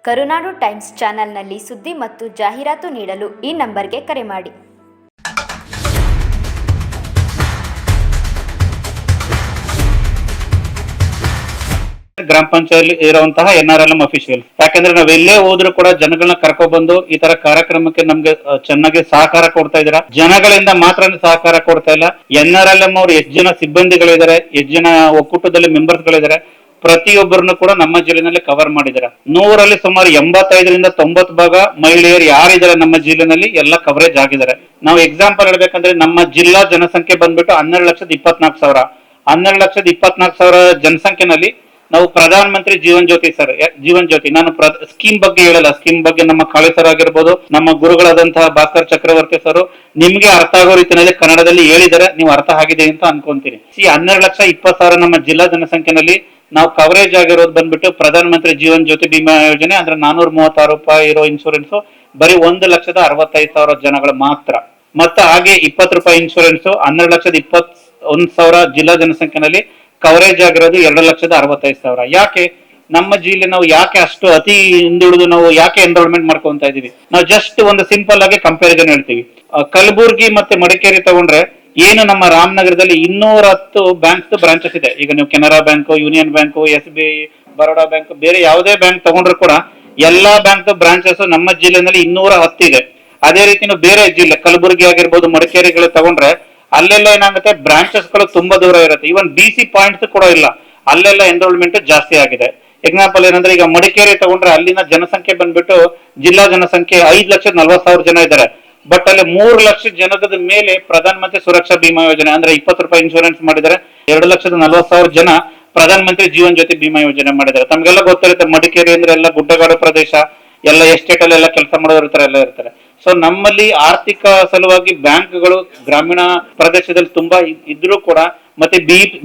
ಕರುನಾಡು times ಚಾನೆಲ್ನಲ್ಲಿ ಸುದ್ದಿ ಮತ್ತು ಜಾಹೀರಾತು ನೀಡಲು ಈ ನಂಬರ್ಗೆ ಕರೆ ಮಾಡಿ. ಗ್ರಾಮ ಪಂಚಾಯತ್ ಇರುವಂತಹ NRLM ಅಫಿಷಿಯಲ್. ಯಾಕಂದ್ರೆ ನಾವ್ ಎಲ್ಲೇ ಹೋದ್ರು ಕೂಡ ಜನಗಳನ್ನ ಕರ್ಕೊಂಡ್ ಬಂದು ಈ ತರ ಕಾರ್ಯಕ್ರಮಕ್ಕೆ ನಮ್ಗೆ ಚೆನ್ನಾಗಿ ಸಹಕಾರ ಕೊಡ್ತಾ ಇದ್ದೀರಾ. ಜನಗಳಿಂದ ಮಾತ್ರ ಸಹಕಾರ ಕೊಡ್ತಾ ಇಲ್ಲ. NRLM ಅವ್ರು ಎಷ್ಟು ಜನ ಸಿಬ್ಬಂದಿಗಳಿದ್ದಾರೆ, ಎಷ್ಟು ಜನ ಒಕ್ಕೂಟದಲ್ಲಿ ಮೆಂಬರ್ಸ್ ಗಳಿದ್ದಾರೆ, ಪ್ರತಿಯೊಬ್ಬರನ್ನು ಕೂಡ ನಮ್ಮ ಜಿಲ್ಲೆನಲ್ಲಿ ಕವರ್ ಮಾಡಿದ್ದಾರೆ. 100ರಲ್ಲಿ ಸುಮಾರು 85ರಿಂದ 90 ಭಾಗ ಮಹಿಳೆಯರು ಯಾರಿದ್ದಾರೆ ನಮ್ಮ ಜಿಲ್ಲೆನಲ್ಲಿ ಎಲ್ಲ ಕವರೇಜ್ ಆಗಿದ್ದಾರೆ. ನಾವು ಎಕ್ಸಾಂಪಲ್ ಹೇಳ್ಬೇಕಂದ್ರೆ ನಮ್ಮ ಜಿಲ್ಲಾ ಜನಸಂಖ್ಯೆ ಬಂದ್ಬಿಟ್ಟು 12,24,000. 12,24,000 ಜನಸಂಖ್ಯೆನಲ್ಲಿ ನಾವು ಪ್ರಧಾನ ಮಂತ್ರಿ ಜೀವನ್ ಜ್ಯೋತಿ ನಾನು ಸ್ಕೀಮ್ ಬಗ್ಗೆ ಹೇಳಲ್ಲ. ಸ್ಕೀಮ್ ಬಗ್ಗೆ ನಮ್ಮ ಕಾಳೆ ಸರ್ ಆಗಿರ್ಬೋದು, ನಮ್ಮ ಗುರುಗಳಾದಂತಹ ಭಾಸ್ಕರ್ ಚಕ್ರವರ್ತಿ ಸರ್ ನಿಮ್ಗೆ ಅರ್ಥ ಆಗೋ ರೀತಿಯಲ್ಲಿ ಕನ್ನಡದಲ್ಲಿ ಹೇಳಿದರೆ ನೀವು ಅರ್ಥ ಆಗಿದೆ ಅಂತ ಅನ್ಕೊಂತೀನಿ. 12,20,000 ನಮ್ಮ ಜಿಲ್ಲಾ ಜನಸಂಖ್ಯೆನಲ್ಲಿ ನಾವು ಕವರೇಜ್ ಆಗಿರೋದು ಬಂದ್ಬಿಟ್ಟು ಪ್ರಧಾನ ಮಂತ್ರಿ ಜೀವನ್ ಜ್ಯೋತಿ ಬಿಮಾ ಯೋಜನೆ ಅಂದ್ರೆ 436 ರೂಪಾಯಿ ಇರೋ ಇನ್ಶೂರೆನ್ಸ್ ಬರೀ 1,65,000 ಜನಗಳು ಮಾತ್ರ. ಮತ್ತೆ ಹಾಗೆ 20 ರೂಪಾಯಿ ಇನ್ಶೂರೆನ್ಸ್ 12,21,000 ಜಿಲ್ಲಾ ಜನಸಂಖ್ಯೆನಲ್ಲಿ ಕವರೇಜ್ ಆಗಿರೋದು 2,65,000. ಯಾಕೆ ನಮ್ಮ ಜಿಲ್ಲೆ ನಾವು ಯಾಕೆ ಅಷ್ಟು ಅತಿ ಹಿಂದುಳಿದು ನಾವು ಯಾಕೆ ಎನ್ರೋಲ್ಮೆಂಟ್ ಮಾಡ್ಕೊಂತ ಇದೀವಿ? ನಾವು ಜಸ್ಟ್ ಒಂದು ಸಿಂಪಲ್ ಆಗಿ ಕಂಪ್ಯಾರಿಸನ್ ಹೇಳ್ತೀವಿ. ಕಲಬುರ್ಗಿ ಮತ್ತೆ ಮಡಿಕೇರಿ ತಗೊಂಡ್ರೆ ಏನು ನಮ್ಮ ರಾಮನಗರದಲ್ಲಿ 210 ಬ್ಯಾಂಕ್ಸ್ ಬ್ರಾಂಚಸ್ ಇದೆ. ಈಗ ನೀವು Canara bank, union bank, SBI, Baroda bank, ಬೇರೆ ಯಾವುದೇ ಬ್ಯಾಂಕ್ ತಗೊಂಡ್ರು ಕೂಡ ಎಲ್ಲಾ ಬ್ಯಾಂಕ್ ಬ್ರಾಂಚಸ್ ನಮ್ಮ ಜಿಲ್ಲೆನಲ್ಲಿ 210 ಇದೆ. ಅದೇ ರೀತಿ ನೀವು ಬೇರೆ ಜಿಲ್ಲೆ ಕಲಬುರ್ಗಿ ಆಗಿರ್ಬೋದು, ಮಡಿಕೇರಿಗಳು ತಗೊಂಡ್ರೆ ಅಲ್ಲೆಲ್ಲ ಏನಾಗುತ್ತೆ, ಬ್ರಾಂಚಸ್ ಗಳು ತುಂಬಾ ದೂರ ಇರುತ್ತೆ. ಈವನ್ BC ಪಾಯಿಂಟ್ಸ್ ಕೂಡ ಇಲ್ಲ. ಅಲ್ಲೆಲ್ಲ ಎನ್ರೋಲ್ಮೆಂಟ್ ಜಾಸ್ತಿ ಆಗಿದೆ. ಎಕ್ಸಾಂಪಲ್ ಏನಂದ್ರೆ ಈಗ ಮಡಿಕೇರಿ ತಗೊಂಡ್ರೆ ಅಲ್ಲಿನ ಜನಸಂಖ್ಯೆ ಬಂದ್ಬಿಟ್ಟು ಜಿಲ್ಲಾ ಜನಸಂಖ್ಯೆ 5,40,000 ಜನ ಇದ್ದಾರೆ. ಬಟ್ ಅಲ್ಲಿ 3 ಲಕ್ಷ ಜನದ ಮೇಲೆ ಪ್ರಧಾನ ಮಂತ್ರಿ ಸುರಕ್ಷಾ ಬಿಮಾ ಯೋಜನೆ ಅಂದ್ರೆ 20 ರೂಪಾಯಿ ಇನ್ಶೂರೆನ್ಸ್ ಮಾಡಿದ್ದಾರೆ. 2,40,000 ಜನ ಪ್ರಧಾನ ಮಂತ್ರಿ ಜೀವನ್ ಜ್ಯೋತಿ ಬಿಮಾ ಯೋಜನೆ ಮಾಡಿದ್ದಾರೆ. ತಮ್ಗೆಲ್ಲ ಗೊತ್ತಿರುತ್ತೆ, ಮಡಿಕೇರಿ ಅಂದ್ರೆ ಎಲ್ಲ ಗುಡ್ಡಗಾಡು ಪ್ರದೇಶ, ಎಲ್ಲ ಎಸ್ಟೇಟ್ ಅಲ್ಲೆಲ್ಲ ಕೆಲಸ ಮಾಡೋರು ಇರ್ತಾರೆ, ಎಲ್ಲ ಇರ್ತಾರೆ. ಸೊ ನಮ್ಮಲ್ಲಿ ಆರ್ಥಿಕ ಸಲುವಾಗಿ ಬ್ಯಾಂಕ್ಗಳು ಗ್ರಾಮೀಣ ಪ್ರದೇಶದಲ್ಲಿ ತುಂಬಾ ಇದ್ರೂ ಕೂಡ ಮತ್ತೆ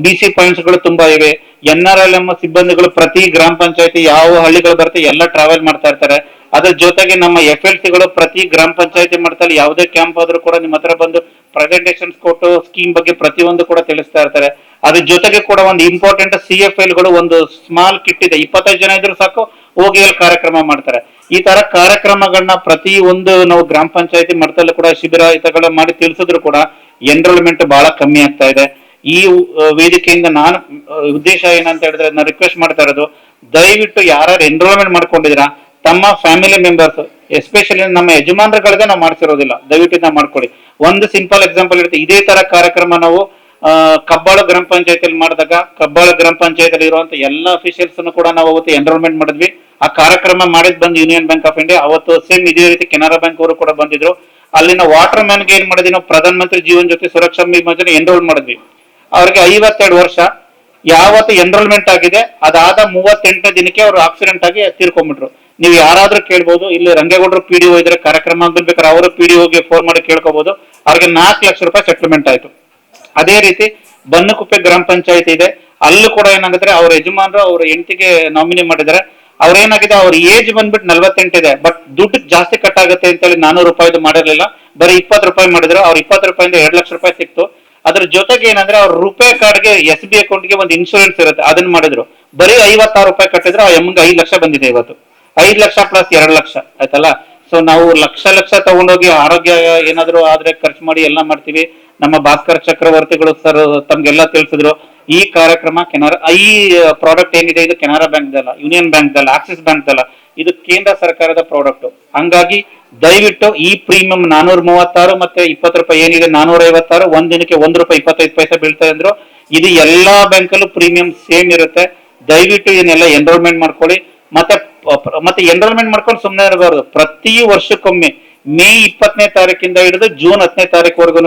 BC ಪಾಯಿಂಟ್ಸ್ ಗಳು ತುಂಬಾ ಇವೆ. NRLM ಸಿಬ್ಬಂದಿಗಳು ಪ್ರತಿ ಗ್ರಾಮ ಪಂಚಾಯತಿ ಯಾವ ಹಳ್ಳಿಗಳು ಬರುತ್ತೆ ಎಲ್ಲ ಟ್ರಾವೆಲ್ ಮಾಡ್ತಾ ಇರ್ತಾರೆ. ಅದ್ರ ಜೊತೆಗೆ ನಮ್ಮ FLC ಗಳು ಪ್ರತಿ ಗ್ರಾಮ ಪಂಚಾಯತಿ ಮಾಡ್ತಾರೆ. ಯಾವುದೇ ಕ್ಯಾಂಪ್ ಆದ್ರೂ ಕೂಡ ನಿಮ್ಮ ಹತ್ರ ಬಂದು ಪ್ರೆಸೆಂಟೇಷನ್ಸ್ ಕೊಟ್ಟು ಸ್ಕೀಮ್ ಬಗ್ಗೆ ಪ್ರತಿಯೊಂದು ಕೂಡ ತಿಳಿಸ್ತಾ ಇರ್ತಾರೆ. ಅದ್ರ ಜೊತೆಗೆ ಕೂಡ ಒಂದು ಇಂಪಾರ್ಟೆಂಟ್ CFL ಗಳು ಒಂದು ಸ್ಮಾಲ್ ಕಿಟ್ ಇದೆ, 25 ಜನ ಇದ್ರು ಸಾಕು ಹೋಗಿ ಅಲ್ಲಿ ಕಾರ್ಯಕ್ರಮ ಮಾಡ್ತಾರೆ. ಈ ತರ ಕಾರ್ಯಕ್ರಮಗಳನ್ನ ಪ್ರತಿ ಒಂದು ನಾವು ಗ್ರಾಮ ಪಂಚಾಯತಿ ಮಟ್ಟದಲ್ಲೂ ಕೂಡ ಶಿಬಿರ ಇತಗಳ ಮಾಡಿ ತಿಳಿಸಿದ್ರು ಕೂಡ ಎನ್ರೋಲ್ಮೆಂಟ್ ಬಹಳ ಕಮ್ಮಿ ಆಗ್ತಾ ಇದೆ. ಈ ವೇದಿಕೆಯಿಂದ ನಾನು ಉದ್ದೇಶ ಏನಂತ ಹೇಳಿದ್ರೆ, ನಾನು ರಿಕ್ವೆಸ್ಟ್ ಮಾಡ್ತಾ ಇರೋದು, ದಯವಿಟ್ಟು ಯಾರು ಎನ್ರೋಲ್ಮೆಂಟ್ ಮಾಡ್ಕೊಂಡಿದ್ದೀರಾ ತಮ್ಮ ಫ್ಯಾಮಿಲಿ ಮೆಂಬರ್ಸ್, ಎಸ್ಪೆಷಲಿ ನಮ್ಮ ಯಜಮಾನರುಗಳಿಗೆ ನಾವು ಮಾಡ್ಸಿರೋದಿಲ್ಲ, ದಯವಿಟ್ಟು ನಾವು ಮಾಡ್ಕೊಳ್ಳಿ. ಒಂದು ಸಿಂಪಲ್ ಎಕ್ಸಾಂಪಲ್ ಇರುತ್ತೆ. ಇದೇ ತರ ಕಾರ್ಯಕ್ರಮ ನಾವು ಕಬ್ಬಾಳ ಗ್ರಾಮ ಪಂಚಾಯತಿಯಲ್ಲಿ ಮಾಡಿದಾಗ ಕಬ್ಬಾಳ ಗ್ರಾಮ ಪಂಚಾಯತಿಯಲ್ಲಿ ಇರುವಂತ ಎಲ್ಲಾ ಅಫಿಷಿಯಲ್ಸ್ ಕೂಡ ನಾವು ಅವತ್ತು ಎನ್ರೋಲ್ಮೆಂಟ್ ಮಾಡಿದ್ವಿ. ಆ ಕಾರ್ಯಕ್ರಮ ಮಾಡಿದ್ ಬಂದು ಯೂನಿಯನ್ ಬ್ಯಾಂಕ್ ಆಫ್ ಇಂಡಿಯಾ, ಅವತ್ತು ಸೇಮ್ ಇದೇ ರೀತಿ ಕೆನರಾ ಬ್ಯಾಂಕ್ ಅವರು ಕೂಡ ಬಂದಿದ್ರು. ಅಲ್ಲಿನ ವಾಟರ್ ಮ್ಯಾನ್ಗೆ ಏನ್ ಮಾಡಿದ್ವಿ ನಾವು, ಪ್ರಧಾನ ಮಂತ್ರಿ ಜೀವನ್ ಜ್ಯೋತಿ ಸುರಕ್ಷಾ ಬಿಮಾ ಯೋಜನೆ ಎನ್ರೋಲ್ ಮಾಡಿದ್ವಿ. ಅವ್ರಿಗೆ 52 ವರ್ಷ ಯಾವತ್ತು ಎನ್ರೋಲ್ಮೆಂಟ್ ಆಗಿದೆ ಅದಾದ 38ನೇ ದಿನಕ್ಕೆ ಅವರು ಆಕ್ಸಿಡೆಂಟ್ ಆಗಿ ತೀರ್ಕೊಂಡ್ಬಿಟ್ರು. ನೀವು ಯಾರಾದ್ರೂ ಕೇಳ್ಬೋದು, ಇಲ್ಲಿ ರಂಗೇಗೌಡರು PDO ಇದ್ರೆ ಕಾರ್ಯಕ್ರಮ ಬೇಕಾದ್ರೆ ಅವರು PDOಗೆ ಫೋನ್ ಮಾಡಿ ಕೇಳ್ಕೋಬಹುದು. ಅವ್ರಿಗೆ 4 ಲಕ್ಷ ರೂಪಾಯಿ ಸೆಟ್ಲ್ಮೆಂಟ್ ಆಯ್ತು. ಅದೇ ರೀತಿ ಬನ್ನಕುಪ್ಪೆ ಗ್ರಾಮ ಪಂಚಾಯತಿ ಇದೆ, ಅಲ್ಲೂ ಕೂಡ ಏನಾಗುತ್ತೆ, ಅವ್ರ ಯಜಮಾನರು ಅವ್ರ ಹೆಂಡತಿಗೆ ನಾಮಿನಿ ಮಾಡಿದ್ದಾರೆ. ಅವ್ರೇನಾಗಿದೆ, ಅವ್ರ ಏಜ್ ಬಂದ್ಬಿಟ್ಟು 48 ಇದೆ. ಬಟ್ ದುಡ್ಡು ಜಾಸ್ತಿ ಕಟ್ ಆಗುತ್ತೆ ಅಂತ ಹೇಳಿ 400 ರೂಪಾಯಿದು ಮಾಡಿರ್ಲಿಲ್ಲ, ಬರೀ 20 ರೂಪಾಯಿ ಮಾಡಿದ್ರು. ಅವ್ರ 20 ರೂಪಾಯಿಂದ 2 ಲಕ್ಷ ರೂಪಾಯಿ ಸಿಕ್ತು. ಅದ್ರ ಜೊತೆಗೆ ಏನಂದ್ರೆ ಅವ್ರ ರೂಪೇ ಕಾರ್ಡ್ಗೆ SBI ಅಕೌಂಟ್ಗೆ ಒಂದು ಇನ್ಶೂರೆನ್ಸ್ ಇರುತ್ತೆ, ಅದನ್ನ ಮಾಡಿದ್ರು. ಬರೀ 56 ರೂಪಾಯಿ ಕಟ್ಟಿದ್ರೆ ಆ ಎಮ್ಮಗೆ 5 ಲಕ್ಷ ಬಂದಿದೆ. ಇವತ್ತು 5 ಲಕ್ಷ ಪ್ಲಸ್ 2 ಲಕ್ಷ ಆಯ್ತಲ್ಲ. ಸೊ ನಾವು ಲಕ್ಷ ತಗೊಂಡೋಗಿ ಆರೋಗ್ಯ ಏನಾದ್ರು ಆದ್ರೆ ಖರ್ಚು ಮಾಡಿ ಎಲ್ಲ ಮಾಡ್ತೀವಿ. ನಮ್ಮ ಭಾಸ್ಕರ್ ಚಕ್ರವರ್ತಿಗಳು ಸರ್ ತಮ್ಗೆಲ್ಲ ತಿಳಿಸಿದ್ರು. ಈ ಕಾರ್ಯಕ್ರಮ ಈ ಪ್ರಾಡಕ್ಟ್ ಏನಿದೆ ಇದು ಕೆನರಾ ಬ್ಯಾಂಕ್ ದಲ್ಲ, ಯೂನಿಯನ್ ಬ್ಯಾಂಕ್ ದಲ್ಲ, ಆಕ್ಸಿಸ್ ಬ್ಯಾಂಕ್ ದಲ್ಲ, ಇದು ಕೇಂದ್ರ ಸರ್ಕಾರದ ಪ್ರಾಡಕ್ಟ್. ಹಂಗಾಗಿ ದಯವಿಟ್ಟು ಈ ಪ್ರೀಮಿಯಂ 436 ಮತ್ತೆ 20 ರೂಪಾಯಿ ಏನಿದೆ 456, ಒಂದಿನಕ್ಕೆ 1 ರೂಪಾಯಿ 25 ಪೈಸೆ ಬೀಳ್ತಾ ಇದ್ರು. ಇದು ಎಲ್ಲಾ ಬ್ಯಾಂಕಲ್ಲೂ ಪ್ರೀಮಿಯಂ ಸೇಮ್ ಇರುತ್ತೆ. ದಯವಿಟ್ಟು ಇದನ್ನೆಲ್ಲ ಎನ್ರೋಲ್ಮೆಂಟ್ ಮಾಡ್ಕೊಳ್ಳಿ. ಮತ್ತೆ ಎನ್ರೋಲ್ಮೆಂಟ್ ಮಾಡ್ಕೊಂಡು ಸುಮ್ಮನೆ ಇರಬಾರ್ದು. ಪ್ರತಿ ವರ್ಷಕ್ಕೊಮ್ಮೆ ಮೇ 20ನೇ ತಾರೀಕಿಂದ ಹಿಡಿದು ಜೂನ್ 10ನೇ ತಾರೀಕುವರೆಗೂ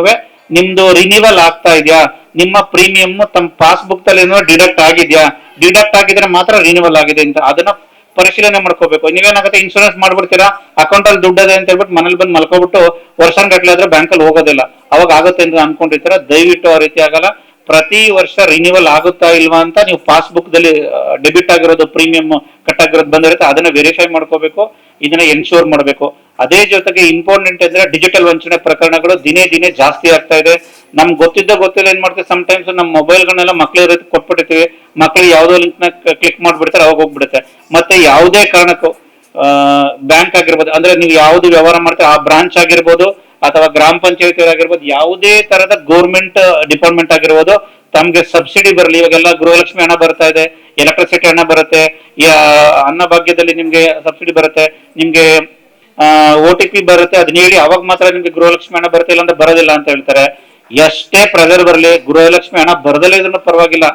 ನಿಮ್ದು ರಿನಿವಲ್ ಆಗ್ತಾ ಇದೆಯಾ, ನಿಮ್ಮ ಪ್ರೀಮಿಯಂ ತಮ್ಮ ಪಾಸ್ಬುಕ್ ದಲ್ಲಿ ಡಿಡಕ್ಟ್ ಆಗಿದ್ಯಾ, ಡಿಡಕ್ಟ್ ಆಗಿದ್ರೆ ಮಾತ್ರ ರಿನಿವಲ್ ಆಗಿದೆ ಅಂತ ಅದನ್ನ ಪರಿಶೀಲನೆ ಮಾಡ್ಕೋಬೇಕು. ನೀವೇನಾಗುತ್ತೆ, ಇನ್ಶೂರೆನ್ಸ್ ಮಾಡ್ಬಿಡ್ತೀರಾ, ಅಕೌಂಟ್ ಅಲ್ಲಿ ದುಡ್ಡದೆ ಅಂತ ಹೇಳ್ಬಿಟ್ಟು ಮನೇಲಿ ಬಂದು ಮಲ್ಕೋಬಿಟ್ಟು ವರ್ಷಗಟ್ಟಲೆ ಆದ್ರೆ ಬ್ಯಾಂಕಲ್ಲಿ ಹೋಗೋದಿಲ್ಲ, ಅವಾಗ ಆಗುತ್ತೆ ಅಂತ ಅನ್ಕೊಂಡಿರ್ತೀರ. ದಯವಿಟ್ಟು ಆ ರೀತಿ ಆಗಲ್ಲ. ಪ್ರತಿ ವರ್ಷ ರಿನಿವಲ್ ಆಗುತ್ತಾ ಇಲ್ವಾ ಅಂತ ನೀವು ಪಾಸ್ಬುಕ್ ದಲ್ಲಿ ಡೆಬಿಟ್ ಆಗಿರೋದು ಪ್ರೀಮಿಯಂ ಕಟ್ ಆಗಿರೋದು ಬಂದಿರುತ್ತೆ, ಅದನ್ನ ವೆರಿಫೈ ಮಾಡ್ಕೋಬೇಕು, ಇದನ್ನ ಎನ್ಶೂರ್ ಮಾಡಬೇಕು. ಅದೇ ಜೊತೆಗೆ ಇಂಪಾರ್ಟೆಂಟ್ ಅಂದ್ರೆ ಡಿಜಿಟಲ್ ವಂಚನೆ ಪ್ರಕರಣಗಳು ದಿನೇ ಜಾಸ್ತಿ ಆಗ್ತಾ ಇದೆ. ನಮ್ಗೆ ಗೊತ್ತಿಲ್ಲ ಏನ್ ಮಾಡ್ತೀವಿ, ಸಮ್ ಟೈಮ್ಸ್ ನಮ್ಮ ಮೊಬೈಲ್ಗಳನ್ನೆಲ್ಲ ಮಕ್ಳು ಕೊಟ್ಬಿಟ್ಟಿರ್ತೀವಿ, ಮಕ್ಳಿಗೆ ಯಾವ್ದೋ ಲಿಂಕ್ ನ ಕ್ಲಿಕ್ ಮಾಡ್ಬಿಡ್ತಾರೆ, ಅವಾಗ ಹೋಗ್ಬಿಡುತ್ತೆ. ಮತ್ತೆ ಯಾವುದೇ ಕಾರಣಕ್ಕೂ ಬ್ಯಾಂಕ್ ಆಗಿರ್ಬೋದು, ಅಂದ್ರೆ ನೀವು ಯಾವ್ದು ವ್ಯವಹಾರ ಮಾಡ್ತೀರಾ ಆ ಬ್ರಾಂಚ್ ಆಗಿರ್ಬೋದು ಅಥವಾ ಗ್ರಾಮ ಪಂಚಾಯತಿ ಆಗಿರ್ಬೋದು, ಯಾವುದೇ ತರದ ಗೌರ್ಮೆಂಟ್ ಡಿಪಾರ್ಟ್ಮೆಂಟ್ ಆಗಿರ್ಬೋದು, ತಮ್ಗೆ ಸಬ್ಸಿಡಿ ಬರಲಿ. ಇವಾಗೆಲ್ಲ ಗೃಹಲಕ್ಷ್ಮಿ ಹಣ ಬರ್ತಾ ಇದೆ, ಎಲೆಕ್ಟ್ರಿಸಿಟಿ ಹಣ ಬರುತ್ತೆ, ಅನ್ನಭಾಗ್ಯದಲ್ಲಿ ನಿಮ್ಗೆ ಸಬ್ಸಿಡಿ ಬರುತ್ತೆ, ನಿಮ್ಗೆ OTP ಬರುತ್ತೆ. ಅದನ್ನ ಹೇಳಿ ಅವಾಗ ಮಾತ್ರ ನಿಮ್ಗೆ ಗೃಹಲಕ್ಷ್ಮಿ ಹಣ ಬರುತ್ತೆ, ಇಲ್ಲ ಅಂದ್ರೆ ಬರೋದಿಲ್ಲ ಅಂತ ಹೇಳ್ತಾರೆ. ಎಷ್ಟೇ ಪ್ರೆಸರ್ ಬರಲಿ, ಗೃಹಲಕ್ಷ್ಮಿ ಹಣ ಬರದಲ್ಲೇ ಇದ್ರೂ ಪರವಾಗಿಲ್ಲ,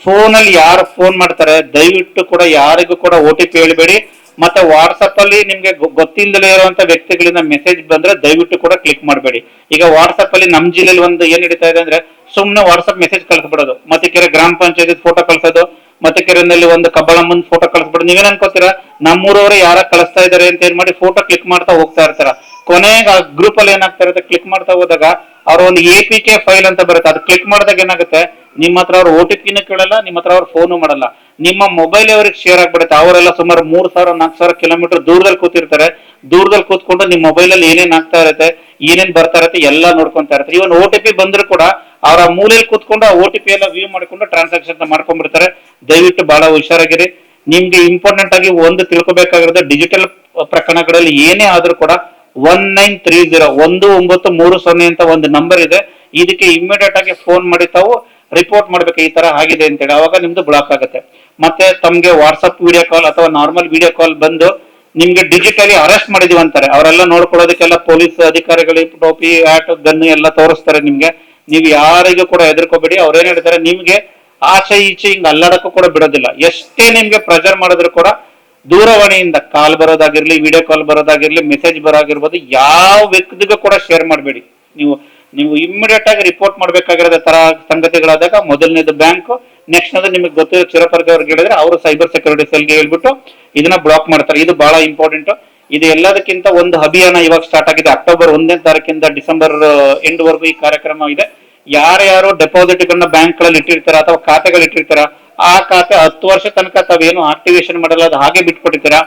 ಫೋನ್ ಅಲ್ಲಿ ಯಾರು ಫೋನ್ ಮಾಡ್ತಾರೆ ದಯವಿಟ್ಟು ಕೂಡ ಯಾರಿಗೂ ಕೂಡ OTP ಹೇಳಬೇಡಿ. ಮತ್ತೆ ವಾಟ್ಸಪ್ ಅಲ್ಲಿ ನಿಮ್ಗೆ ಗೊತ್ತಿಲ್ಲದೆ ಇರುವಂತ ವ್ಯಕ್ತಿಗಳಿಂದ ಮೆಸೇಜ್ ಬಂದ್ರೆ ದಯವಿಟ್ಟು ಕೂಡ ಕ್ಲಿಕ್ ಮಾಡಬೇಡಿ. ಈಗ ವಾಟ್ಸಪ್ ಅಲ್ಲಿ ನಮ್ ಜಿಲ್ಲೆಯಲ್ಲಿ ಒಂದು ಏನ್ ನಡೀತಾ ಇದೆ ಅಂದ್ರೆ, ಸುಮ್ನೆ ವಾಟ್ಸಪ್ ಮೆಸೇಜ್ ಕಳಿಸ್ಬಿಡೋದು, ಮತ್ತೆ ಕೆರೆ ಗ್ರಾಮ ಪಂಚಾಯತಿ ಫೋಟೋ ಕಳ್ಸೋದು, ಮತ್ತೆ ಕೆರೆನಲ್ಲಿ ಒಂದು ಕಬ್ಬಳಮ್ಮನ್ ಫೋಟೋ ಕಳಿಸ್ಬಿಡೋದು. ನೀವೇನ್ ಅನ್ಕೋತೀರಾ, ನಮ್ಮೂರವರು ಯಾರ ಕಳಿಸ್ತಾ ಇದಾರೆ ಅಂತ ಏನ್ ಮಾಡಿ ಫೋಟೋ ಕ್ಲಿಕ್ ಮಾಡ್ತಾ ಹೋಗ್ತಾ ಇರ್ತಾರ. ಕೊನೆಗೆ ಆ ಗ್ರೂಪ್ ಅಲ್ಲಿ ಏನಾಗ್ತಾ ಇರುತ್ತೆ, ಕ್ಲಿಕ್ ಮಾಡ್ತಾ ಹೋದಾಗ ಅವ್ರ ಒಂದು APK ಫೈಲ್ ಅಂತ ಬರುತ್ತೆ, ಅದು ಕ್ಲಿಕ್ ಮಾಡಿದಾಗ ಏನಾಗುತ್ತೆ, ನಿಮ್ಮ ಹತ್ರ ಅವ್ರ OTP ಕೇಳಲ್ಲ, ನಿಮ್ಮ ಹತ್ರ ಅವ್ರ ಫೋನು ಮಾಡಲ್ಲ, ನಿಮ್ಮ ಮೊಬೈಲ್ ಅವ್ರಿಗೆ ಶೇರ್ ಆಗ್ಬಿಡುತ್ತೆ. ಅವರೆಲ್ಲ ಸುಮಾರು 3,000-4,000 ಕಿಲೋಮೀಟರ್ ದೂರದಲ್ಲಿ ಕೂತಿರ್ತಾರೆ. ದೂರದಲ್ಲಿ ಕೂತ್ಕೊಂಡು ನಿಮ್ಮ ಮೊಬೈಲ್ ಅಲ್ಲಿ ಏನೇನ್ ಆಗ್ತಾ ಇರುತ್ತೆ, ಏನೇನ್ ಬರ್ತಾ ಇರುತ್ತೆ ಎಲ್ಲ ನೋಡ್ಕೊಂತಾ ಇರ್ತಾರೆ. ಇವನ್ OTP ಬಂದ್ರು ಕೂಡ ಅವರ ಮೂಲೆಯಲ್ಲಿ ಕೂತ್ಕೊಂಡು ಆ OTP ಎಲ್ಲ ವ್ಯೂ ಮಾಡ್ಕೊಂಡು ಟ್ರಾನ್ಸಾಕ್ಷನ್ ಮಾಡ್ಕೊಂಡ್ಬಿಡ್ತಾರೆ. ದಯವಿಟ್ಟು ಬಹಳ ಹುಷಾರಾಗಿರಿ. ನಿಮ್ಗೆ ಇಂಪಾರ್ಟೆಂಟ್ ಆಗಿ ಒಂದು ತಿಳ್ಕೊಬೇಕಾಗಿರೋದು, ಡಿಜಿಟಲ್ ಪ್ರಕರಣಗಳಲ್ಲಿ ಏನೇ ಆದ್ರೂ ಕೂಡ 1930 ಅಂತ ಒಂದು ನಂಬರ್ ಇದೆ. ಇದಕ್ಕೆ ಇಮಿಡಿಯೇಟ್ ಆಗಿ ಫೋನ್ ಮಾಡಿ ತಾವು ರಿಪೋರ್ಟ್ ಮಾಡ್ಬೇಕು, ಈ ತರ ಆಗಿದೆ ಅಂತೇಳಿ. ಅವಾಗ ನಿಮ್ದು ಬ್ಲಾಕ್ ಆಗುತ್ತೆ. ಮತ್ತೆ ತಮ್ಗೆ ವಾಟ್ಸ್ಆಪ್ ವಿಡಿಯೋ ಕಾಲ್ ಅಥವಾ ನಾರ್ಮಲ್ ವಿಡಿಯೋ ಕಾಲ್ ಬಂದು ನಿಮ್ಗೆ ಡಿಜಿಟಲಿ ಅರೆಸ್ಟ್ ಮಾಡಿದೀವಿ ಅಂತಾರೆ. ಅವರೆಲ್ಲ ನೋಡ್ಕೊಳ್ಳೋದಕ್ಕೆಲ್ಲ ಪೊಲೀಸ್ ಅಧಿಕಾರಿಗಳು ಟೋಪಿ, ಹ್ಯಾಟ್, ಗನ್ ಎಲ್ಲ ತೋರಿಸ್ತಾರೆ ನಿಮ್ಗೆ. ನೀವು ಯಾರಿಗೂ ಕೂಡ ಹೆದರ್ಕೋಬೇಡಿ. ಅವ್ರೇನ್ ಹೇಳ್ತಾರೆ, ನಿಮ್ಗೆ ಆಚೆ ಈಚೆ ಹಿಂಗ್ ಅಲ್ಲಾಡಕ್ಕೂ ಕೂಡ ಬಿಡೋದಿಲ್ಲ. ಎಷ್ಟೇ ನಿಮ್ಗೆ ಪ್ರೆಷರ್ ಮಾಡಿದ್ರು ಕೂಡ ದೂರವಾಣಿಯಿಂದ ಕಾಲ್ ಬರೋದಾಗಿರ್ಲಿ, ವಿಡಿಯೋ ಕಾಲ್ ಬರೋದಾಗಿರ್ಲಿ, ಮೆಸೇಜ್ ಬರೋಗಿರ್ಬೋದು, ಯಾವ ವ್ಯಕ್ತಿಗೂ ಕೂಡ ಶೇರ್ ಮಾಡಬೇಡಿ. ನೀವು ಇಮಿಡಿಯೇಟ್ ಆಗಿ ರಿಪೋರ್ಟ್ ಮಾಡ್ಬೇಕಾಗಿರೋದ ತರ ಸಂಗತಿಗಳಾದಾಗ ಮೊದಲನೇದು ಬ್ಯಾಂಕ್, ನೆಕ್ಸ್ಟ್ ಅದು ನಿಮಗೆ ಗೊತ್ತಿರೋ ಚಿರಪರ್ಗ ಅವ್ರಿಗೆ ಹೇಳಿದ್ರೆ ಅವರು ಸೈಬರ್ ಸೆಕ್ಯೂರಿಟಿ ಸೆಲ್ಗೆ ಹೇಳ್ಬಿಟ್ಟು ಇದನ್ನ ಬ್ಲಾಕ್ ಮಾಡ್ತಾರೆ. ಇದು ಬಹಳ ಇಂಪಾರ್ಟೆಂಟ್. ಇದು ಎಲ್ಲದಕ್ಕಿಂತ ಒಂದು ಅಭಿಯಾನ ಇವಾಗ ಸ್ಟಾರ್ಟ್ ಆಗಿದೆ. ಅಕ್ಟೋಬರ್ 1ನೇ ತಾರೀಕಿಂದ ಡಿಸೆಂಬರ್ ಎಂಡ್ ವರೆಗೂ ಈ ಕಾರ್ಯಕ್ರಮ ಇದೆ. ಯಾರ್ಯಾರು ಡೆಪಾಸಿಟ್ ಗಳನ್ನ ಬ್ಯಾಂಕ್ ಗಳಲ್ಲಿ ಇಟ್ಟಿರ್ತಾರ ಅಥವಾ ಖಾತೆಗಳು ಇಟ್ಟಿರ್ತಾರ, ಆ ಖಾತೆ 10 ವರ್ಷ ತನಕ ತಾವೇನು ಆಕ್ಟಿವೇಶನ್ ಮಾಡಲ್ಲ, ಅದು ಹಾಗೆ ಬಿಟ್ಕೊಟ್ಟಿರ್ತೀರಾ.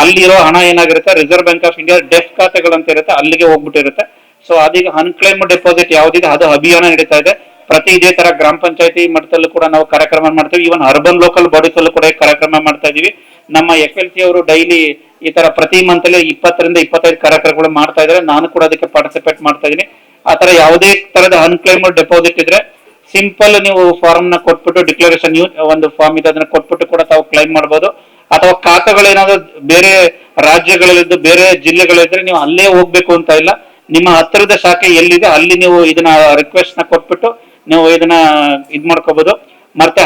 ಅಲ್ಲಿರೋ ಹಣ ಏನಾಗಿರುತ್ತೆ, Reserve Bank of India DEF ಖಾತೆಗಳಂತ ಇರುತ್ತೆ, ಅಲ್ಲಿಗೆ ಹೋಗ್ಬಿಟ್ಟಿರುತ್ತೆ. ಸೊ ಅದೀಗ ಅನ್ಕ್ಲೈಮ್ ಡೆಪಾಸಿಟ್ ಯಾವ್ದಿದೆ ಅದು ಅಭಿಯಾನ ನಡೀತಾ ಇದೆ. ಪ್ರತಿ ಇದೇ ತರ ಗ್ರಾಮ ಪಂಚಾಯತಿ ಮಟ್ಟದಲ್ಲೂ ಕೂಡ ನಾವು ಕಾರ್ಯಕ್ರಮ ಮಾಡ್ತೀವಿ. ಈವನ್ ಅರ್ಬನ್ ಲೋಕಲ್ ಬಾಡೀಸ್ ಅಲ್ಲೂ ಕೂಡ ಕಾರ್ಯಕ್ರಮ ಮಾಡ್ತಾ ಇದೀವಿ. ನಮ್ಮ FLC ಅವರು ಡೈಲಿ ಈ ತರ ಪ್ರತಿ ಮಂತ್ ಅಲ್ಲಿ 20-25 ಕಾರ್ಯಕ್ರಮಗಳು ಮಾಡ್ತಾ ಇದ್ದಾರೆ. ನಾನು ಕೂಡ ಅದಕ್ಕೆ ಪಾರ್ಟಿಸಿಪೇಟ್ ಮಾಡ್ತಾ ಇದೀನಿ. ಆ ತರ ಯಾವುದೇ ತರದ ಅನ್ಕ್ಲೈಮ್ ಡೆಪಾಸಿಟ್ ಇದ್ರೆ ಸಿಂಪಲ್ ನೀವು ಫಾರ್ಮ್ ನ ಕೊಟ್ಬಿಟ್ಟು, ಡಿಕ್ಲರೇಷನ್ ಒಂದು ಫಾರ್ಮ್ ಇದೆ, ಅದನ್ನ ಕೊಟ್ಬಿಟ್ಟು ಕೂಡ ತಾವು ಕ್ಲೈಮ್ ಮಾಡಬಹುದು. ಅಥವಾ ಖಾತೆಗಳೇನಾದ್ರೂ ಬೇರೆ ರಾಜ್ಯಗಳಲ್ಲಿದ್ದು ಬೇರೆ ಜಿಲ್ಲೆಗಳಿದ್ರೆ ನೀವು ಅಲ್ಲೇ ಹೋಗ್ಬೇಕು ಅಂತ ಇಲ್ಲ. ನಿಮ್ಮ ಹತ್ತಿರದ ಶಾಖೆ ಎಲ್ಲಿದೆ ಅಲ್ಲಿ ನೀವು ಇದನ್ನ ರಿಕ್ವೆಸ್ಟ್ ನ ಕೊಟ್ಬಿಟ್ಟು ನೀವು ಇದನ್ನ ಮಾಡ್ಕೋಬಹುದು. ಮತ್ತೆ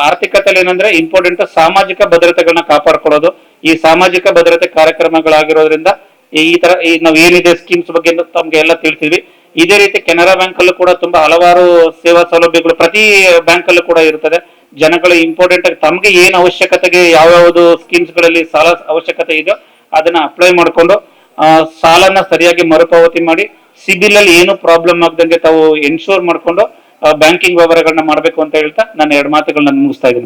ಆರ್ಥಿಕತೆಯಲ್ಲಿ ಏನಂದ್ರೆ ಇಂಪಾರ್ಟೆಂಟ್ ಸಾಮಾಜಿಕ ಭದ್ರತೆಗಳನ್ನ ಕಾಪಾಡ್ಕೊಳ್ಳೋದು. ಈ ಸಾಮಾಜಿಕ ಭದ್ರತೆ ಕಾರ್ಯಕ್ರಮಗಳಾಗಿರೋದ್ರಿಂದ ಈ ತರ ನಾವ್ ಏನಿದೆ ಸ್ಕೀಮ್ಸ್ ಬಗ್ಗೆ ತಮ್ಗೆ ಎಲ್ಲ ತಿಳಿಸಿದ್ವಿ. ಇದೇ ರೀತಿ ಕೆನರಾ ಬ್ಯಾಂಕ್ ಅಲ್ಲೂ ಕೂಡ ತುಂಬಾ ಹಲವಾರು ಸೇವಾ ಸೌಲಭ್ಯಗಳು ಪ್ರತಿ ಬ್ಯಾಂಕ್ ಅಲ್ಲೂ ಕೂಡ ಇರ್ತದೆ. ಜನಗಳು ಇಂಪಾರ್ಟೆಂಟ್ ಆಗಿ ತಮ್ಗೆ ಏನ್ ಅವಶ್ಯಕತೆಗೆ ಯಾವ್ಯಾವ್ದು ಸ್ಕೀಮ್ಸ್ ಗಳಲ್ಲಿ ಸಾಲ ಅವಶ್ಯಕತೆ ಇದೆಯೋ ಅದನ್ನ ಅಪ್ಲೈ ಮಾಡ್ಕೊಂಡು ಸಾಲನ ಸರಿಯಾಗಿ ಮರುಪಾವತಿ ಮಾಡಿ, ಸಿಬಿಲ್ ಅಲ್ಲಿ ಏನು ಪ್ರಾಬ್ಲಮ್ ಆಗದಂಗೆ ತಾವು ಎನ್ಶೂರ್ ಮಾಡ್ಕೊಂಡು ಬ್ಯಾಂಕಿಂಗ್ ವ್ಯವಹಾರಗಳನ್ನ ಮಾಡ್ಬೇಕು ಅಂತ ಹೇಳ್ತಾ ನಾನು 2 ಮಾತುಗಳನ್ನ ಮುಗಿಸ್ತಾ ಇದ್ದೀನಿ.